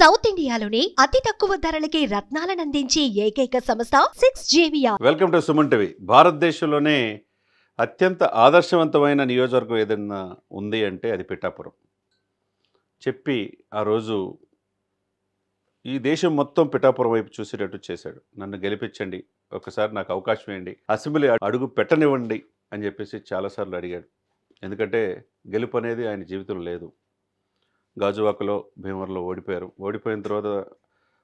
South ఇండియాలోనే అతి తక్కువ ధరలకి రత్నాలనందించే ఏకైక సంస్థ 6JVR. Welcome to Suman TV. భారతదేశంలోనే అత్యంత ఆదర్శవంతమైన నియోజకవర్గం ఏదైనా ఉంది అంటే అది పిఠాపురం. చెప్పి ఆ రోజు ఈ దేశం మొత్తం పిఠాపురం వైపు చూసేటట్టు చేశాడు. నన్ను గెలిపించండి, ఒకసారి నాకు అవకాశం ఇవ్వండి, అసెంబ్లీ అడుగు పెట్టనివ్వండి అని చెప్పేసి చాలాసార్లు అడిగాడు. ఎందుకంటే గెలుపు అనేది ఆయన జీవితంలో లేదు. గాజువాకలో భీమవరంలో ఓడిపోయారు. ఓడిపోయిన తర్వాత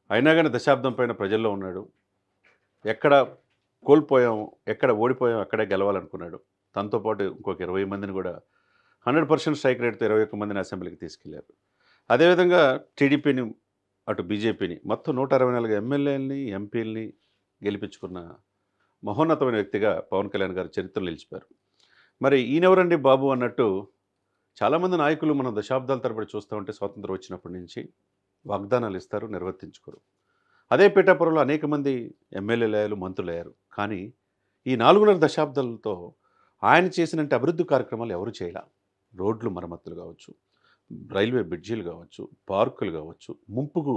అయినా కానీ దశాబ్దం పైన ప్రజల్లో ఉన్నాడు. ఎక్కడ కోల్పోయాం, ఎక్కడ ఓడిపోయాం అక్కడే గెలవాలనుకున్నాడు. తనతో పాటు ఇంకొక 20 మందిని కూడా 100% స్ట్రైక్ రేట్తో 21 మందిని అసెంబ్లీకి తీసుకెళ్లారు. అదేవిధంగా టీడీపీని అటు బీజేపీని మొత్తం 164 ఎమ్మెల్యేలని ఎంపీలని గెలిపించుకున్న మహోన్నతమైన వ్యక్తిగా పవన్ కళ్యాణ్ గారు చరిత్రలో నిలిచిపోయారు. మరి ఈయనెవరండి బాబు అన్నట్టు చాలామంది నాయకులు మనం దశాబ్దాల తరబడి చూస్తూ ఉంటే స్వాతంత్రం వచ్చినప్పటి నుంచి వాగ్దానాలు ఇస్తారు, నిర్వర్తించుకోరు. అదే పిఠాపురంలో అనేక మంది ఎమ్మెల్యేలు అయ్యారు, మంత్రులు అయ్యారు. కానీ ఈ 4.5 దశాబ్దాలతో ఆయన చేసినట్టు అభివృద్ధి కార్యక్రమాలు ఎవరు చేయాల. రోడ్లు మరమ్మతులు కావచ్చు, రైల్వే బ్రిడ్జీలు కావచ్చు, పార్కులు కావచ్చు, ముంపుకు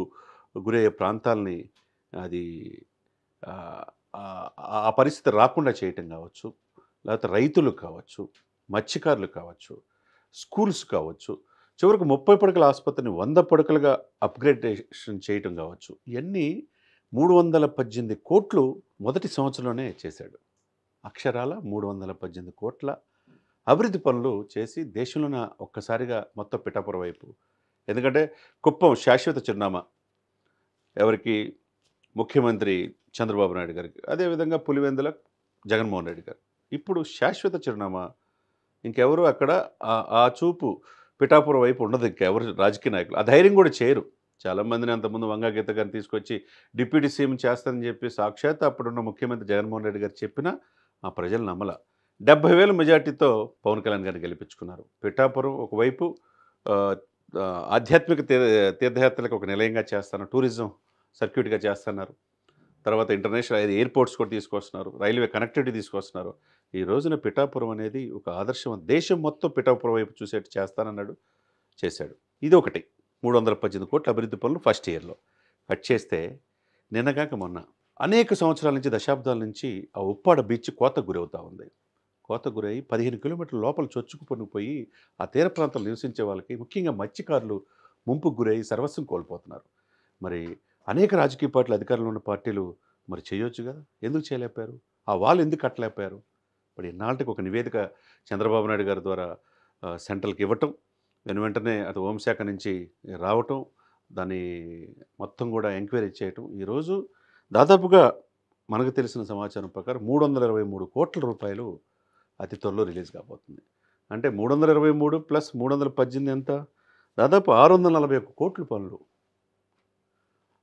గురయ్యే ప్రాంతాలని అది ఆ పరిస్థితి రాకుండా చేయటం కావచ్చు, లేకపోతే రైతులకు కావచ్చు, మత్స్యకారులకు కావచ్చు, స్కూల్స్ కావచ్చు, చివరికి 30 పడకల ఆసుపత్రిని 100 పడకలుగా అప్గ్రేడేషన్ చేయటం కావచ్చు. ఇవన్నీ 318 కోట్లు మొదటి సంవత్సరంలోనే చేశాడు. అక్షరాల 318 కోట్ల అభివృద్ధి పనులు చేసి దేశంలోన ఒక్కసారిగా మొత్తం పిఠాపురం వైపు. ఎందుకంటే కుప్పం శాశ్వత చిరునామా ఎవరికి? ముఖ్యమంత్రి చంద్రబాబు నాయుడు గారికి. అదేవిధంగా పులివెందుల జగన్మోహన్ రెడ్డి గారు. ఇప్పుడు శాశ్వత చిరునామా ఇంకెవరు అక్కడ ఆ చూపు పిఠాపురం వైపు ఉండదు. ఇంకెవరు రాజకీయ నాయకులు ఆ ధైర్యం కూడా చేయరు. చాలామందిని అంతకుముందు వంగా గీత గారిని తీసుకొచ్చి డిప్యూటీ సీఎం చేస్తానని చెప్పి సాక్షాత్ అప్పుడున్న ముఖ్యమంత్రి జగన్మోహన్ రెడ్డి గారు చెప్పినా ఆ ప్రజలు నమ్మల. 70,000 మెజార్టీతో పవన్ కళ్యాణ్ గారిని గెలిపించుకున్నారు. పిఠాపురం ఒకవైపు ఆధ్యాత్మిక తీర్థయాత్రలకు ఒక నిలయంగా చేస్తున్నారు, టూరిజం సర్క్యూట్గా చేస్తున్నారు. తర్వాత ఇంటర్నేషనల్ ఎయిర్పోర్ట్స్ కూడా తీసుకొస్తున్నారు, రైల్వే కనెక్టివిటీ తీసుకొస్తున్నారు. ఈ రోజున పిఠాపురం అనేది ఒక ఆదర్శం. దేశం మొత్తం పిఠాపురం వైపు చూసేట్టు చేస్తానన్నాడు, చేశాడు. ఇది ఒకటి 318 కోట్ల అభివృద్ధి పనులు ఫస్ట్ ఇయర్లో. కట్ చేస్తే నిన్నగాక మొన్న అనేక సంవత్సరాల నుంచి, దశాబ్దాల నుంచి ఆ ఉప్పాడ బీచ్ కోతకు గురవుతూ ఉంది. కోతకు గురై 15 కిలోమీటర్ల లోపల చొచ్చుకుపోయి ఆ తీర ప్రాంతంలో నివసించే వాళ్ళకి, ముఖ్యంగా మత్స్యకారులు ముంపుకు గురై సర్వస్వం కోల్పోతున్నారు. మరి అనేక రాజకీయ పార్టీలు, అధికారంలో ఉన్న పార్టీలు మరి చేయొచ్చు కదా, ఎందుకు చేయలేకపోయారు? ఆ వాళ్ళు ఎందుకు కట్టలేకపోయారు? ఇప్పుడు ఇన్నాళ్ళకి ఒక నివేదిక చంద్రబాబు నాయుడు గారి ద్వారా సెంట్రల్కి ఇవ్వటం, వెంటనే అటు హోంశాఖ నుంచి రావటం, దాన్ని మొత్తం కూడా ఎంక్వైరీ చేయటం. ఈరోజు దాదాపుగా మనకు తెలిసిన సమాచారం ప్రకారం 323 కోట్ల రూపాయలు అతి త్వరలో రిలీజ్ కాబోతుంది. అంటే 323 ప్లస్ 318 ఎంత? దాదాపు 641 కోట్ల పనులు.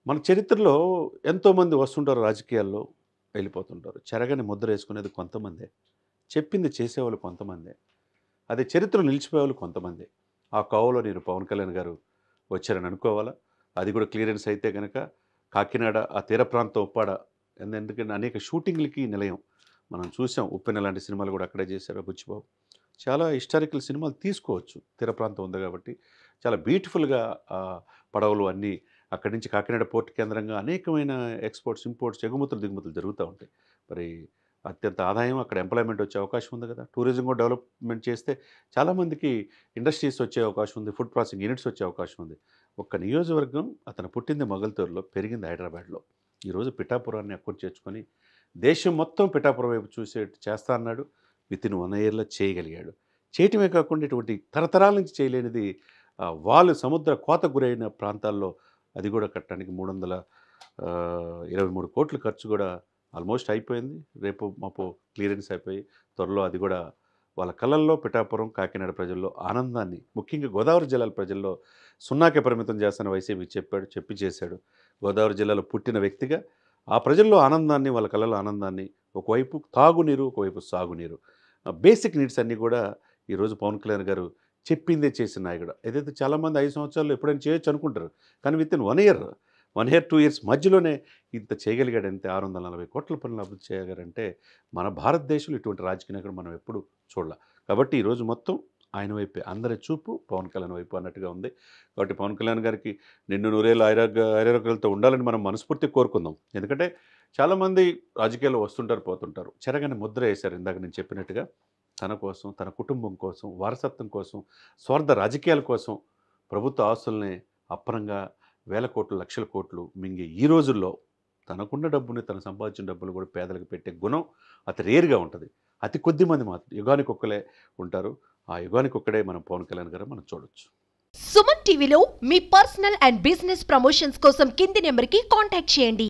మన చరిత్రలో ఎంతోమంది వస్తుంటారు, రాజకీయాల్లో వెళ్ళిపోతుంటారు. చెరగని ముద్ర వేసుకునేది కొంతమందే, చెప్పింది చేసేవాళ్ళు కొంతమందే, అదే చరిత్రలో నిలిచిపోయేవాళ్ళు కొంతమంది. ఆ కోవలో నేను పవన్ కళ్యాణ్ గారు వచ్చారని అనుకోవాలా. అది కూడా క్లియరెన్స్ అయితే కనుక కాకినాడ ఆ తీర ప్రాంతం ఉప్పాడ, ఎందుకంటే అనేక షూటింగ్లకి నిలయం. మనం చూసాం, ఉప్పెన లాంటి సినిమాలు కూడా అక్కడే చేశారు బుచ్చిబాబు. చాలా హిస్టారికల్ సినిమాలు తీసుకోవచ్చు, తీర ప్రాంతం ఉంది కాబట్టి. చాలా బ్యూటిఫుల్గా పడవలు అన్నీ అక్కడి నుంచి కాకినాడ పోర్ట్ కేంద్రంగా అనేకమైన ఎక్స్పోర్ట్స్, ఇంపోర్ట్స్, ఎగుమతులు దిగుమతులు జరుగుతూ ఉంటాయి. మరి అత్యంత ఆదాయం, అక్కడ ఎంప్లాయ్మెంట్ వచ్చే అవకాశం ఉంది కదా. టూరిజం కూడా డెవలప్మెంట్ చేస్తే చాలామందికి ఇండస్ట్రీస్ వచ్చే అవకాశం ఉంది, ఫుడ్ ప్రాసెసింగ్ యూనిట్స్ వచ్చే అవకాశం ఉంది. ఒక్క నియోజకవర్గం, అతను పుట్టింది మొగల్తూరులో, పెరిగింది హైదరాబాద్లో. ఈరోజు పిఠాపురాన్ని అక్కడి చేర్చుకొని దేశం మొత్తం పిఠాపురం వైపు చేస్తా అన్నాడు. వితిన్ 1 ఇయర్లో చేయగలిగాడు. చేయటమే కాకుండా ఇటువంటి తరతరాల నుంచి చేయలేనిది వాళ్ళు సముద్ర కోత గురైన ప్రాంతాల్లో అది కూడా కట్టడానికి 323 కోట్ల ఖర్చు కూడా ఆల్మోస్ట్ అయిపోయింది. రేపు మాపు క్లియరెన్స్ అయిపోయి త్వరలో అది కూడా వాళ్ళ కళ్ళల్లో పిఠాపురం, కాకినాడ ప్రజల్లో ఆనందాన్ని, ముఖ్యంగా గోదావరి జిల్లాల ప్రజల్లో సున్నాకే పరిమితం చేస్తానని వైసీపీ చెప్పి చేశాడు. గోదావరి జిల్లాలో పుట్టిన వ్యక్తిగా ఆ ప్రజల్లో ఆనందాన్ని, వాళ్ళ కళ్ళలో ఆనందాన్ని, ఒకవైపు తాగునీరు, ఒకవైపు సాగునీరు, బేసిక్ నీడ్స్ అన్నీ కూడా ఈరోజు పవన్ కళ్యాణ్ గారు చెప్పిందే చేసిన నాయకుడు. ఏదైతే చాలామంది 5 సంవత్సరాల్లో ఎప్పుడైనా చేయొచ్చు అనుకుంటారు, కానీ వితిన్ 1 ఇయర్, 2 ఇయర్స్ మధ్యలోనే ఇంత చేయగలిగాడంటే 640 కోట్ల పనులు అభివృద్ధి చేయగలిగారంటే మన భారతదేశంలో ఇటువంటి రాజకీయ నాయకుడు మనం ఎప్పుడు చూడాల. కాబట్టి ఈరోజు మొత్తం ఆయన వైపే, అందరి చూపు పవన్ కళ్యాణ్ వైపు అన్నట్టుగా ఉంది. కాబట్టి పవన్ కళ్యాణ్ గారికి నిండు నూరేళ్ళు ఆరోగ్యాలతో ఉండాలని మనం మనస్ఫూర్తిగా కోరుకుందాం. ఎందుకంటే చాలామంది రాజకీయాల్లో వస్తుంటారు, పోతుంటారు. చెరగని ముద్ర వేశారు ఇందాక నేను చెప్పినట్టుగా. తన కోసం, తన కుటుంబం కోసం, వారసత్వం కోసం, స్వార్థ రాజకీయాల కోసం ప్రభుత్వ ఆస్తుల్ని అప్పనంగా వేల కోట్లు, లక్షల కోట్లు మింగే ఈ రోజుల్లో తనకున్న డబ్బుని, తను సంపాదించిన డబ్బులు కూడా పేదలకు పెట్టే గుణం అతి రేర్‌గా ఉంటది. అతి కొద్ది మంది మాత్రం యుగానికొక్కలే ఉంటారు. ఆ యుగానికొక్కడే మనం పవన్ కళ్యాణ్ గారు మనం చూడొచ్చు. సుమన్ టీవీలో మీ పర్సనల్ అండ్ బిజినెస్ ప్రమోషన్స్ కోసం కింది నెంబర్కి కాంటాక్ట్ చేయండి.